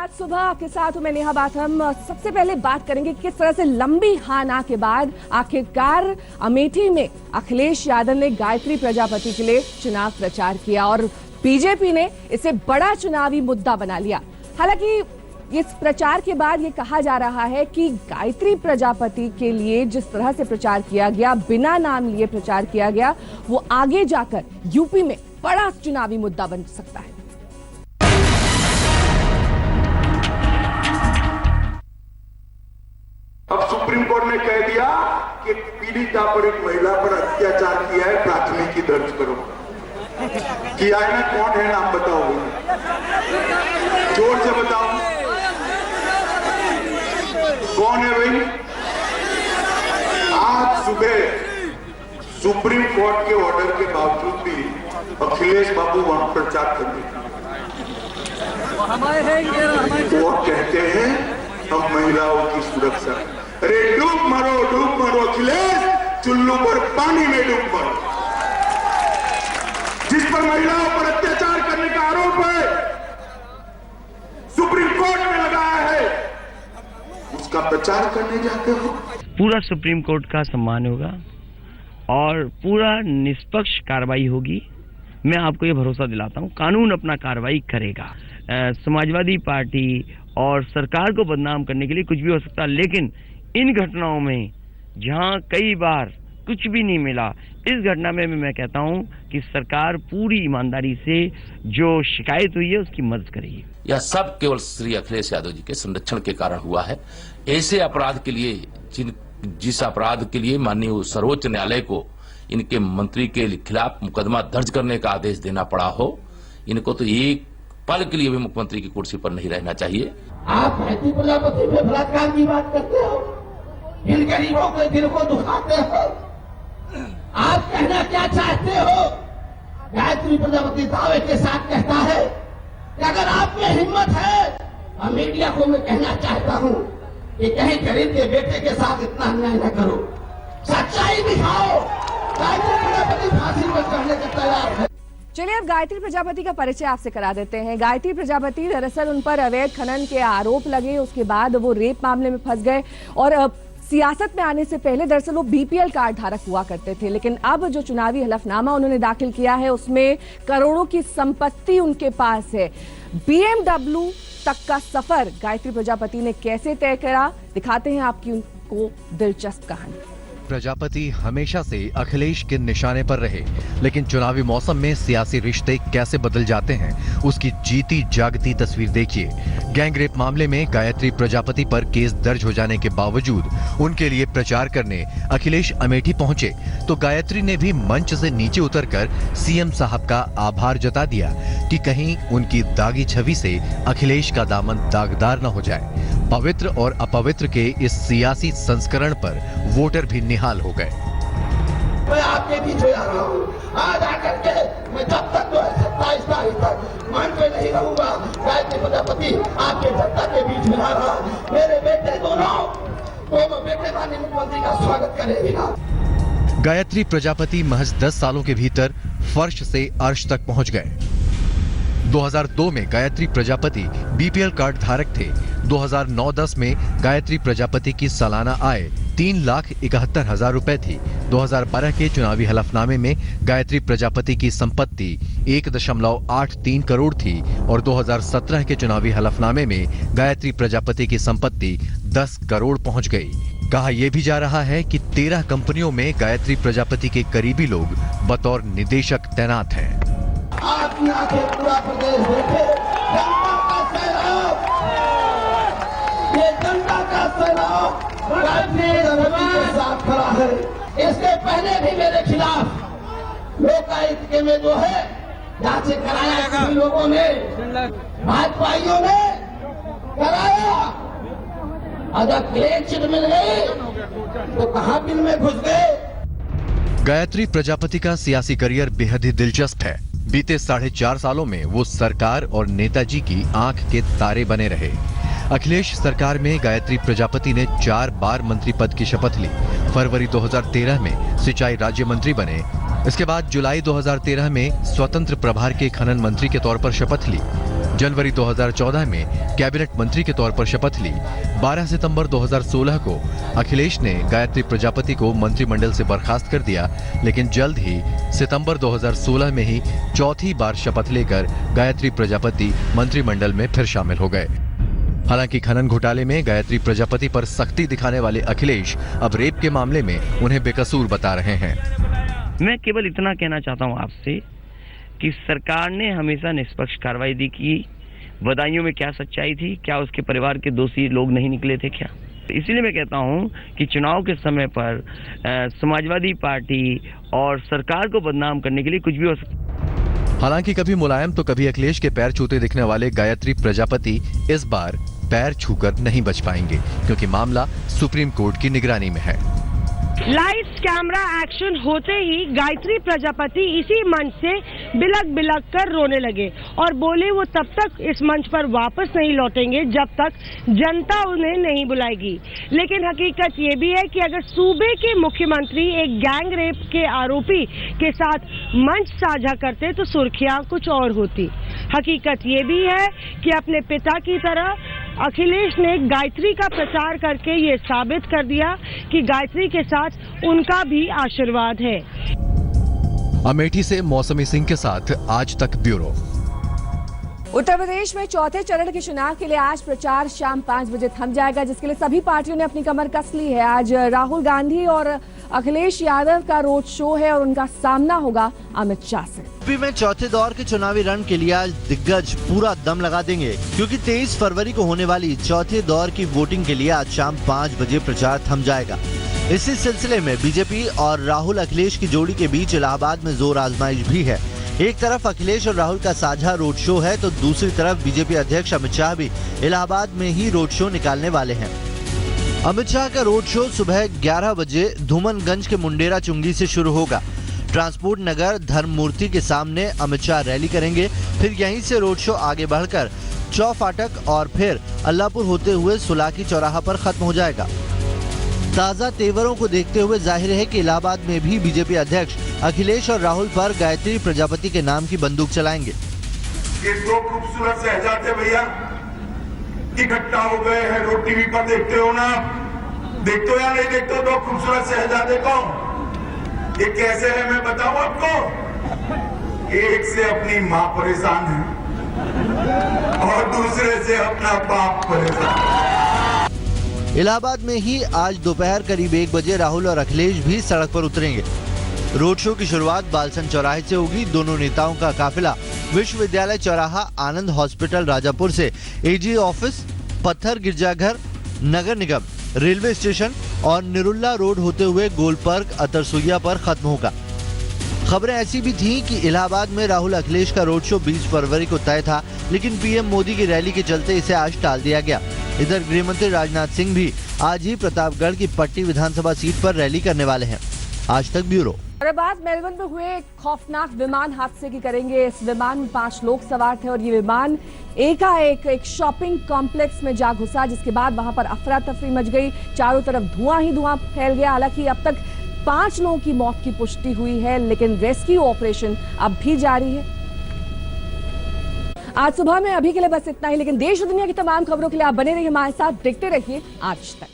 आज सुबह आपके साथ हूं मैं नेहा बाथम। सबसे पहले बात करेंगे कि किस तरह से लंबी हाँ ना के बाद आखिरकार अमेठी में अखिलेश यादव ने गायत्री प्रजापति के लिए चुनाव प्रचार किया और बीजेपी ने इसे बड़ा चुनावी मुद्दा बना लिया। हालांकि इस प्रचार के बाद ये कहा जा रहा है कि गायत्री प्रजापति के लिए जिस तरह से प्रचार किया गया, बिना नाम लिए प्रचार किया गया, वो आगे जाकर यूपी में बड़ा चुनावी मुद्दा बन सकता है। अब सुप्रीम कोर्ट ने कह दिया कि पीड़िता पर एक महिला पर अत्याचार किया है, प्राथमिकी दर्ज करो। किया है ना? कौन है? नाम बताओ, जोर से बताओ, कौन है भाई? आज सुबह सुप्रीम कोर्ट के ऑर्डर के बावजूद भी अखिलेश बाबू वहां प्रचार करते वो कहते हैं हम महिलाओं की सुरक्षा। अरे डूब मरो अखिलेश, चुल्लू पर पानी में डूब मरो। जिस पर महिलाओं पर अत्याचार करने का आरोप है, सुप्रीम कोर्ट में लगाया है, उसका प्रचार करने जाते हो। पूरा सुप्रीम कोर्ट का सम्मान होगा और पूरा निष्पक्ष कार्रवाई होगी। मैं आपको ये भरोसा दिलाता हूँ, कानून अपना कार्रवाई करेगा। समाजवादी पार्टी और सरकार को बदनाम करने के लिए कुछ भी हो सकता है, लेकिन इन घटनाओं में जहां कई बार कुछ भी नहीं मिला, इस घटना में मैं कहता हूं कि सरकार पूरी ईमानदारी से जो शिकायत हुई है उसकी मदद करेगी। यह सब केवल श्री अखिलेश यादव जी के संरक्षण के कारण हुआ है। ऐसे अपराध के लिए जिस अपराध के लिए माननीय सर्वोच्च न्यायालय को इनके मंत्री के खिलाफ मुकदमा दर्ज करने का आदेश देना पड़ा हो, इनको तो एक पल के लिए भी मुख्यमंत्री की कुर्सी पर नहीं रहना चाहिए। आप गायत्री प्रजापति पे बलात्कार की बात करते हो, इन गरीबों के दिल को दुखाते हो। आप कहना क्या चाहते हो? गायत्री प्रजापति दावे के साथ कहता है कि अगर आप में हिम्मत है, और मीडिया को मैं कहना चाहता हूं कि कहीं गरीब के बेटे के साथ इतना अन्याय न करो, सच्चाई दिखाओ। गायत्री प्रजापति फांसी पर चढ़ने के तैयार है। चलिए अब गायत्री प्रजापति का परिचय आपसे करा देते हैं। गायत्री प्रजापति दरअसल उन पर अवैध खनन के आरोप लगे, उसके बाद वो रेप मामले में फंस गए और सियासत में आने से पहले दरअसल वो बीपीएल कार्ड धारक हुआ करते थे। लेकिन अब जो चुनावी हलफनामा उन्होंने दाखिल किया है उसमें करोड़ों की संपत्ति उनके पास है। BMW तक का सफर गायत्री प्रजापति ने कैसे तय करा, दिखाते हैं आपकी उनको दिलचस्प कहानी। प्रजापति हमेशा से अखिलेश के निशाने पर रहे, लेकिन चुनावी मौसम में सियासी रिश्ते कैसे बदल जाते हैं उसकी जीती जागती तस्वीर देखिए। गैंगरेप मामले में गायत्री प्रजापति पर केस दर्ज हो जाने के बावजूद उनके लिए प्रचार करने अखिलेश अमेठी पहुंचे तो गायत्री ने भी मंच से नीचे उतरकर सीएम साहब का आभार जता दिया कि कहीं उनकी दागी छवि से अखिलेश का दामन दागदार न हो जाए। पवित्र और अपवित्र के इस सियासी संस्करण पर वोटर भी निहाल हो गए। मैं आपके बीच में आ रहा हूँ, आज आकर के मैं जब तक 27 तारीख तक मंच पे नहीं रहूंगा। गायत्री प्रजापति आपके जनता के बीच में आ रहा, मेरे बेटे दोनों बेटे माननीय मुख्यमंत्री का स्वागत करेंगे। गायत्री प्रजापति महज 10 सालों के भीतर फर्श से अर्श तक पहुंच गए। 2002 में गायत्री प्रजापति बीपीएल कार्ड धारक थे। 2009-10 में गायत्री प्रजापति की सालाना आय 3,71,000 रुपए थी। 2012 के चुनावी हलफनामे में गायत्री प्रजापति की संपत्ति 1.83 करोड़ थी और 2017 के चुनावी हलफनामे में गायत्री प्रजापति की संपत्ति 10 करोड़ पहुंच गई। कहा यह भी जा रहा है कि 13 कंपनियों में गायत्री प्रजापति के करीबी लोग बतौर निदेशक तैनात हैं। आपकी आंखें पूरा प्रदेश देखे, जनता का सैलाब, ये जनता का सैलाब गायत्री प्रजापति के साथ खड़ा है। इसके पहले भी मेरे खिलाफ लोकायुक्त के में जो है जांच कराया, सभी लोगों ने, भाजपाइयों ने कराया। अगर क्लीन चिट मिल गई तो कहां बिल में घुस गए। गायत्री प्रजापति का सियासी करियर बेहद ही दिलचस्प है। बीते 4.5 सालों में वो सरकार और नेताजी की आंख के तारे बने रहे। अखिलेश सरकार में गायत्री प्रजापति ने 4 बार मंत्री पद की शपथ ली। फरवरी 2013 में सिंचाई राज्य मंत्री बने। इसके बाद जुलाई 2013 में स्वतंत्र प्रभार के खनन मंत्री के तौर पर शपथ ली। जनवरी 2014 में कैबिनेट मंत्री के तौर पर शपथ ली। 12 सितंबर 2016 को अखिलेश ने गायत्री प्रजापति को मंत्रिमंडल से बर्खास्त कर दिया, लेकिन जल्द ही सितंबर 2016 में ही चौथी बार शपथ लेकर गायत्री प्रजापति मंत्रिमंडल में फिर शामिल हो गए। हालांकि खनन घोटाले में गायत्री प्रजापति पर सख्ती दिखाने वाले अखिलेश अब रेप के मामले में उन्हें बेकसूर बता रहे हैं। मैं केवल इतना कहना चाहता हूं आपसे कि सरकार ने हमेशा निष्पक्ष कार्रवाई दी की बदायूं में क्या सच्चाई थी, क्या उसके परिवार के दोषी लोग नहीं निकले थे क्या। इसीलिए मैं कहता हूं कि चुनाव के समय पर समाजवादी पार्टी और सरकार को बदनाम करने के लिए कुछ भी हो सकता। हालांकि कभी मुलायम तो कभी अखिलेश के पैर छूते दिखने वाले गायत्री प्रजापति इस बार पैर छूकर नहीं बच पाएंगे, क्योंकि मामला सुप्रीम कोर्ट की निगरानी में है। लाइव कैमरा एक्शन होते ही गायत्री प्रजापति इसी मंच से बिलक बिलक कर रोने लगे और बोले वो तब तक इस मंच पर वापस नहीं लौटेंगे जब तक जनता उन्हें नहीं बुलाएगी। लेकिन हकीकत ये भी है कि अगर सूबे के मुख्यमंत्री एक गैंग रेप के आरोपी के साथ मंच साझा करते तो सुर्खियां कुछ और होती। हकीकत ये भी है कि अपने पिता की तरह अखिलेश ने गायत्री का प्रचार करके ये साबित कर दिया कि गायत्री के साथ उनका भी आशीर्वाद है। अमेठी से मौसमी सिंह के साथ आज तक ब्यूरो। उत्तर प्रदेश में चौथे चरण के चुनाव के लिए आज प्रचार शाम 5 बजे थम जाएगा, जिसके लिए सभी पार्टियों ने अपनी कमर कस ली है। आज राहुल गांधी और अखिलेश यादव का रोड शो है और उनका सामना होगा अमित शाह से। यूपी में चौथे दौर के चुनावी रण के लिए आज दिग्गज पूरा दम लगा देंगे, क्योंकि 23 फरवरी को होने वाली चौथे दौर की वोटिंग के लिए आज शाम 5 बजे प्रचार थम जाएगा। इसी सिलसिले में बीजेपी और राहुल अखिलेश की जोड़ी के बीच इलाहाबाद में जोर आजमाइश भी है। एक तरफ अखिलेश और राहुल का साझा रोड शो है तो दूसरी तरफ बीजेपी अध्यक्ष अमित शाह भी इलाहाबाद में ही रोड शो निकालने वाले हैं। अमित शाह का रोड शो सुबह 11 बजे धूमनगंज के मुंडेरा चुंगी से शुरू होगा। ट्रांसपोर्ट नगर धर्म मूर्ति के सामने अमित शाह रैली करेंगे, फिर यहीं से रोड शो आगे बढ़कर चौ फाटक और फिर अल्लाहपुर होते हुए सुलाकी चौराहा पर खत्म हो जाएगा। ताजा तेवरों को देखते हुए जाहिर है कि इलाहाबाद में भी बीजेपी अध्यक्ष अखिलेश और राहुल पर गायत्री प्रजापति के नाम की बंदूक चलाएंगे। ये दो खूबसूरत शहजादे भैया इकट्ठा हो गए हैं, रोड टीवी पर देखते हो ना, देखते हो या नहीं देखते हो? दो खूबसूरत शहजादे को ये कैसे है मैं बताऊं आपको। एक से अपनी माँ परेशान है और दूसरे से अपना बाप परेशान। इलाहाबाद में ही आज दोपहर करीब 1 बजे राहुल और अखिलेश भी सड़क पर उतरेंगे। रोड शो की शुरुआत बालसन चौराहे से होगी। दोनों नेताओं का काफिला विश्वविद्यालय चौराहा, आनंद हॉस्पिटल राजापुर से एजी ऑफिस, पत्थर गिरजाघर, नगर निगम, रेलवे स्टेशन और निरुल्ला रोड होते हुए गोल पार्क अतरसुइया पर खत्म होगा। खबरें ऐसी भी थीं कि इलाहाबाद में राहुल अखिलेश का रोड शो 20 फरवरी को तय था, लेकिन पीएम मोदी की रैली के चलते इसे आज टाल दिया गया। इधर गृहमंत्री राजनाथ सिंह भी आज ही प्रतापगढ़ की पट्टी विधानसभा सीट पर रैली करने वाले हैं। आज तक ब्यूरो। और अब बात मेलबर्न में हुए एक खौफनाक विमान हादसे की करेंगे। इस विमान में 5 लोग सवार थे और ये विमान एकाएक एक शॉपिंग कॉम्प्लेक्स में जा घुसा, जिसके बाद वहां पर अफरा तफरी मच गई। चारों तरफ धुआं ही धुआं फैल गया। हालांकि अब तक 5 लोगों की मौत की पुष्टि हुई है, लेकिन रेस्क्यू ऑपरेशन अब भी जारी है। आज सुबह में अभी के लिए बस इतना ही, लेकिन देश और दुनिया की तमाम खबरों के लिए आप बने रहिए हमारे साथ, देखते रहिए आज तक।